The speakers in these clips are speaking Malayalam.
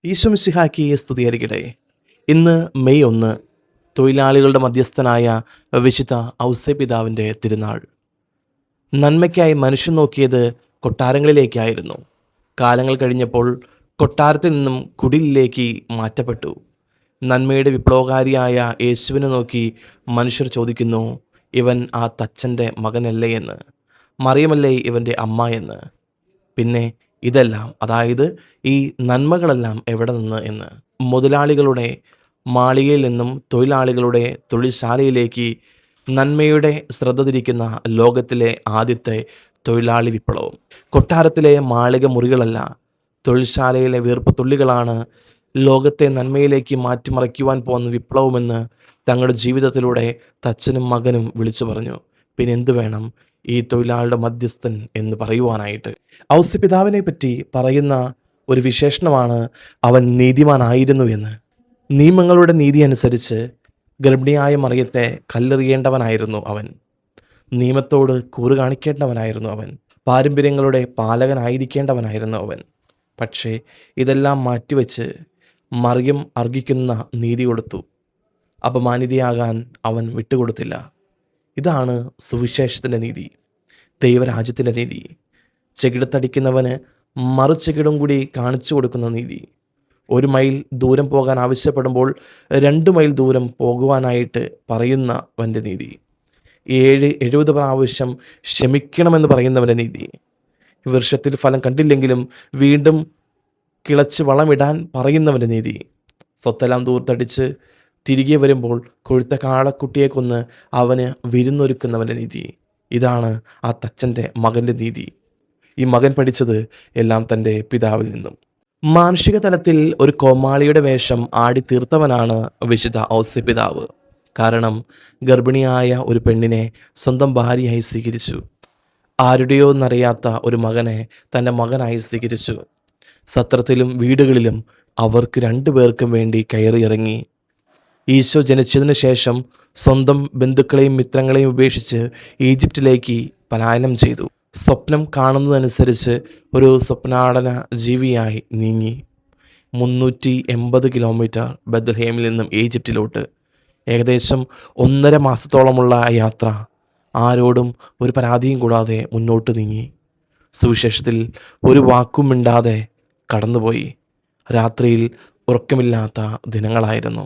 ഈശോ മിശിഹായ്ക്ക് സ്തുതിയായിരിക്കട്ടെ. ഇന്ന് മെയ് 1, തൊഴിലാളികളുടെ മധ്യസ്ഥനായ വിശുദ്ധ ഔസേപ്പിതാവിൻ്റെ തിരുനാൾ. നന്മയ്ക്കായി മനുഷ്യൻ നോക്കിയത് കൊട്ടാരങ്ങളിലേക്കായിരുന്നു. കാലങ്ങൾ കഴിഞ്ഞപ്പോൾ കൊട്ടാരത്തിൽ നിന്നും കുടിലിലേക്ക് മാറ്റപ്പെട്ടു. നന്മയുടെ വിപ്ലവകാരിയായ യേശുവിനെ നോക്കി മനുഷ്യർ ചോദിക്കുന്നു, ഇവൻ ആ തച്ചൻ്റെ മകനല്ലേ എന്ന്, മറിയമല്ലേ ഇവൻ്റെ അമ്മ എന്ന്. പിന്നെ ഇതെല്ലാം, അതായത് ഈ നന്മകളെല്ലാം എവിടെ നിന്ന് എന്ന്. മുതലാളികളുടെ മാളികയിൽ നിന്നും തൊഴിലാളികളുടെ തൊഴിൽശാലയിലേക്ക് നന്മയുടെ ശ്രദ്ധ തിരിക്കുന്ന ലോകത്തിലെ ആദ്യത്തെ തൊഴിലാളി വിപ്ലവം. കൊട്ടാരത്തിലെ മാളിക മുറികളല്ല, തൊഴിൽശാലയിലെ വീർപ്പ് തുള്ളികളാണ് ലോകത്തെ നന്മയിലേക്ക് മാറ്റിമറിക്കുവാൻ പോകുന്ന വിപ്ലവമെന്ന് തങ്ങളുടെ ജീവിതത്തിലൂടെ തച്ചനും മകനും വിളിച്ചു പറഞ്ഞു. പിന്നെ എന്തു വേണം ഈ തൊഴിലാളിയുടെ മധ്യസ്ഥൻ എന്ന് പറയുവാനായിട്ട്? ഔസേപ്പിതാവിനെ പറ്റി പറയുന്ന ഒരു വിശേഷണമാണ് അവൻ നീതിമാനായിരുന്നു എന്ന്. നിയമങ്ങളുടെ നീതി അനുസരിച്ച് ഗർഭിണിയായ മറിയത്തെ കല്ലെറിയേണ്ടവനായിരുന്നു അവൻ. നിയമത്തോട് കൂറ് കാണിക്കേണ്ടവനായിരുന്നു അവൻ. പാരമ്പര്യങ്ങളുടെ പാലകനായിരിക്കേണ്ടവനായിരുന്നു അവൻ. പക്ഷേ ഇതെല്ലാം മാറ്റിവെച്ച് മറിയം അർഹിക്കുന്ന നീതി കൊടുത്തു. അപമാനിതയാകാൻ അവൻ വിട്ടുകൊടുത്തില്ല. ഇതാണ് സുവിശേഷത്തിൻ്റെ നീതി, ദൈവരാജ്യത്തിൻ്റെ നീതി. ചെകിടത്തടിക്കുന്നവന് മറുചെകിടും കൂടി കാണിച്ചു കൊടുക്കുന്ന നീതി. 1 മൈൽ ദൂരം പോകാൻ ആവശ്യപ്പെടുമ്പോൾ 2 മൈൽ ദൂരം പോകുവാനായിട്ട് പറയുന്നവൻ്റെ നീതി. 70 പ്രാവശ്യം ക്ഷമിക്കണമെന്ന് പറയുന്നവൻ്റെ നീതി. വൃക്ഷത്തിൽ ഫലം കണ്ടില്ലെങ്കിലും വീണ്ടും കിളച്ച് വളമിടാൻ പറയുന്നവൻ്റെ നീതി. സ്വത്തെല്ലാം ദൂർത്തടിച്ച് തിരികെ വരുമ്പോൾ കൊഴുത്ത കാളക്കുട്ടിയെ കൊന്ന് അവന് വിരുന്നൊരുക്കുന്നവൻ്റെ നീതി. ഇതാണ് ആ തച്ചൻ്റെ മകൻ്റെ നീതി. ഈ മകൻ പഠിച്ചത് എല്ലാം തൻ്റെ പിതാവിൽ നിന്നും. മാനുഷിക തലത്തിൽ ഒരു കോമാളിയുടെ വേഷം ആടിത്തീർത്തവനാണ് വിശുദ്ധ ഔസേപ്പിതാവ്. കാരണം ഗർഭിണിയായ ഒരു പെണ്ണിനെ സ്വന്തം ഭാര്യയായി സ്വീകരിച്ചു. ആരുടെയോ എന്നറിയാത്ത ഒരു മകനെ തൻ്റെ മകനായി സ്വീകരിച്ചു. സത്രത്തിലും വീടുകളിലും അവർക്ക് 2 പേർക്കും വേണ്ടി കയറിയിറങ്ങി. ഈശോ ജനിച്ചതിന് ശേഷം സ്വന്തം ബന്ധുക്കളെയും മിത്രങ്ങളെയും ഉപേക്ഷിച്ച് ഈജിപ്തിലേക്ക് പലായനം ചെയ്തു. സ്വപ്നം കാണുന്നതനുസരിച്ച് ഒരു സ്വപ്നാടന ജീവിയായി നീങ്ങി. 380 കിലോമീറ്റർ ബethlehem നിന്നും ഈജിപ്തിലോട്ട്. ഏകദേശം 1.5 മാസത്തോളമുള്ള യാത്ര ആരോടും ഒരു പരാതിയും കൂടാതെ മുന്നോട്ട് നീങ്ങി. സുവിശേഷത്തിൽ ഒരു വാക്കും മിണ്ടാതെ കടന്നുപോയി. രാത്രിയിൽ ഉറക്കമില്ലാത്ത ദിനങ്ങളായിരുന്നു.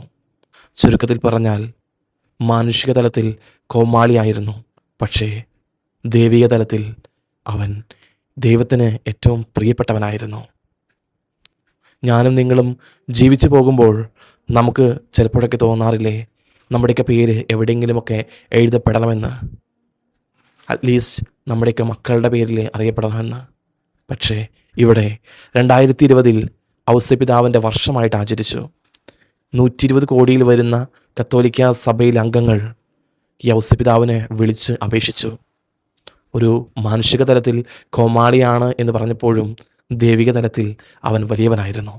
ചുരുക്കത്തിൽ പറഞ്ഞാൽ മാനുഷിക തലത്തിൽ കോമാളിയായിരുന്നു, പക്ഷേ ദൈവിക തലത്തിൽ അവൻ ദൈവത്തിന് ഏറ്റവും പ്രിയപ്പെട്ടവനായിരുന്നു. ഞാനും നിങ്ങളും ജീവിച്ചു പോകുമ്പോൾ നമുക്ക് ചിലപ്പോഴൊക്കെ തോന്നാറില്ലേ, നമ്മുടെയൊക്കെ പേര് എവിടെയെങ്കിലുമൊക്കെ എഴുതപ്പെടണമെന്ന്, അറ്റ്ലീസ്റ്റ് നമ്മുടെയൊക്കെ മക്കളുടെ പേരിൽ അറിയപ്പെടണമെന്ന്. പക്ഷേ ഇവിടെ 2020 ഔസേപ്പിതാവിൻ്റെ വർഷമായിട്ട് ആചരിച്ചു. 120 കോടിയിൽ വരുന്ന കത്തോലിക്ക സഭയിലെ അംഗങ്ങൾ ഈ ഔസേപ്പിതാവിനെ വിളിച്ച് അപേക്ഷിച്ചു. ഒരു മാനുഷിക തലത്തിൽ കോമാളിയാണ് എന്ന് പറഞ്ഞപ്പോഴും ദൈവിക തലത്തിൽ അവൻ വലിയവനായിരുന്നു,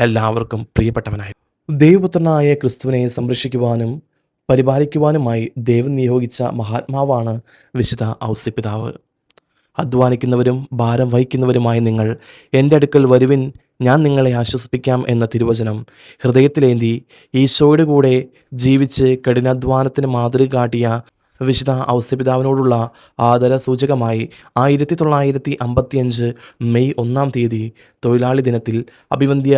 എല്ലാവർക്കും പ്രിയപ്പെട്ടവനായിരുന്നു. ദൈവപുത്രനായ ക്രിസ്തുവിനെ സംരക്ഷിക്കുവാനും പരിപാലിക്കുവാനുമായി ദൈവം നിയോഗിച്ച മഹാത്മാവാണ് വിശുദ്ധ ഔസേപ്പിതാവ്. അധ്വാനിക്കുന്നവരും ഭാരം വഹിക്കുന്നവരുമായ നിങ്ങൾ എൻ്റെ അടുക്കൽ വരുവിൻ, ഞാൻ നിങ്ങളെ ആശ്വസിപ്പിക്കാം എന്ന തിരുവചനം ഹൃദയത്തിലേന്തി ഈശോയുടെ കൂടെ ജീവിച്ച് കഠിനാധ്വാനത്തിന് മാതൃക കാട്ടിയ വിശുദ്ധ ഔസേപ്പിതാവിനോടുള്ള ആദര സൂചകമായി 1955 മെയ് 1 തൊഴിലാളി ദിനത്തിൽ അഭിവന്ദ്യ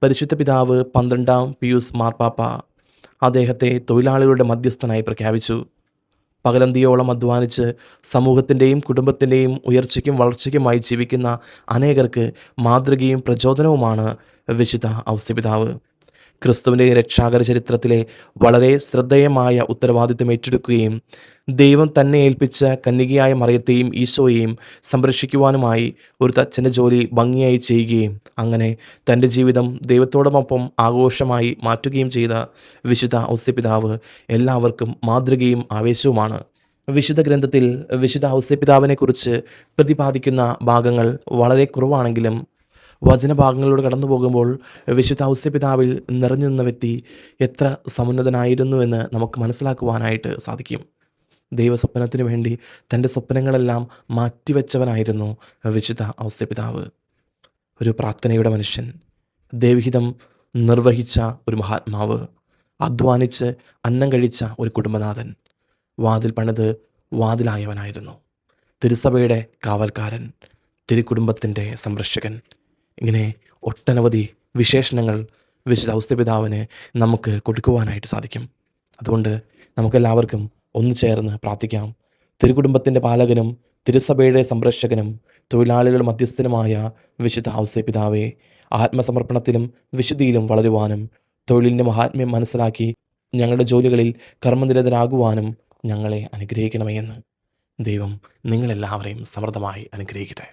പരിശുദ്ധ പിതാവ് 12 പിയൂസ് മാർപ്പാപ്പ അദ്ദേഹത്തെ തൊഴിലാളികളുടെ മധ്യസ്ഥനായി പ്രഖ്യാപിച്ചു. പകലന്തിയോളം അധ്വാനിച്ച് സമൂഹത്തിൻ്റെയും കുടുംബത്തിൻ്റെയും ഉയർച്ചയ്ക്കും വളർച്ചയ്ക്കുമായി ജീവിക്കുന്ന അനേകർക്ക് മാതൃകയും പ്രചോദനവുമാണ് വിശുദ്ധ ഔസേപ്പിതാവ്. ക്രിസ്തുവിൻ്റെ രക്ഷാകര ചരിത്രത്തിലെ വളരെ ശ്രദ്ധേയമായ ഉത്തരവാദിത്വം ഏറ്റെടുക്കുകയും ദൈവം തന്നെ ഏൽപ്പിച്ച കന്യകയായ മറിയത്തെയും ഈശോയെയും സംരക്ഷിക്കുവാനുമായി ഒരു തച്ചൻ്റെ ജോലി ഭംഗിയായി ചെയ്യുകയും അങ്ങനെ തൻ്റെ ജീവിതം ദൈവത്തോടൊപ്പം ആഘോഷമായി മാറ്റുകയും ചെയ്ത വിശുദ്ധ ഔസേപ്പിതാവ് എല്ലാവർക്കും മാതൃകയും ആവേശവുമാണ്. വിശുദ്ധ ഗ്രന്ഥത്തിൽ വിശുദ്ധ ഔസേപ്പിതാവിനെക്കുറിച്ച് പ്രതിപാദിക്കുന്ന ഭാഗങ്ങൾ വളരെ കുറവാണെങ്കിലും വചനഭാഗങ്ങളിലൂടെ കടന്നു പോകുമ്പോൾ വിശുദ്ധ ഔസേപ്പിതാവിൽ നിറഞ്ഞു നിന്ന വ്യക്തി എത്ര സമുന്നതനായിരുന്നുവെന്ന് നമുക്ക് മനസ്സിലാക്കുവാനായിട്ട് സാധിക്കും. ദൈവസ്വപ്നത്തിന് വേണ്ടി തൻ്റെ സ്വപ്നങ്ങളെല്ലാം മാറ്റിവെച്ചവനായിരുന്നു വിശുദ്ധ ഔസേപ്പിതാവ്. ഒരു പ്രാർത്ഥനയുടെ മനുഷ്യൻ, ദൈവഹിതം നിർവഹിച്ച ഒരു മഹാത്മാവ്, അധ്വാനിച്ച് അന്നം കഴിച്ച ഒരു കുടുംബനാഥൻ, വാതിൽ പണിത് വാതിലായവനായിരുന്നു. തിരുസഭയുടെ കാവൽക്കാരൻ, തിരുക്കുടുംബത്തിൻ്റെ സംരക്ഷകൻ. ഇങ്ങനെ ഒട്ടനവധി വിശേഷണങ്ങൾ വിശുദ്ധ ഔസേപ്പിതാവിന് നമുക്ക് കൊടുക്കുവാനായിട്ട് സാധിക്കും. അതുകൊണ്ട് നമുക്കെല്ലാവർക്കും ഒന്ന് ചേർന്ന് പ്രാർത്ഥിക്കാം. തിരുക്കുടുംബത്തിൻ്റെ പാലകനും തിരുസഭയുടെ സംരക്ഷകനും തൊഴിലാളികൾ മധ്യസ്ഥനുമായ വിശുദ്ധ ഔസേപ്പിതാവേ, ആത്മസമർപ്പണത്തിലും വിശുദ്ധിയിലും വളരുവാനും തൊഴിലിൻ്റെ മഹാത്മ്യം മനസ്സിലാക്കി ഞങ്ങളുടെ ജോലികളിൽ കർമ്മനിരതരാകുവാനും ഞങ്ങളെ അനുഗ്രഹിക്കണമേ എന്ന്. ദൈവം നിങ്ങളെല്ലാവരെയും സമൃദ്ധമായി അനുഗ്രഹിക്കട്ടെ.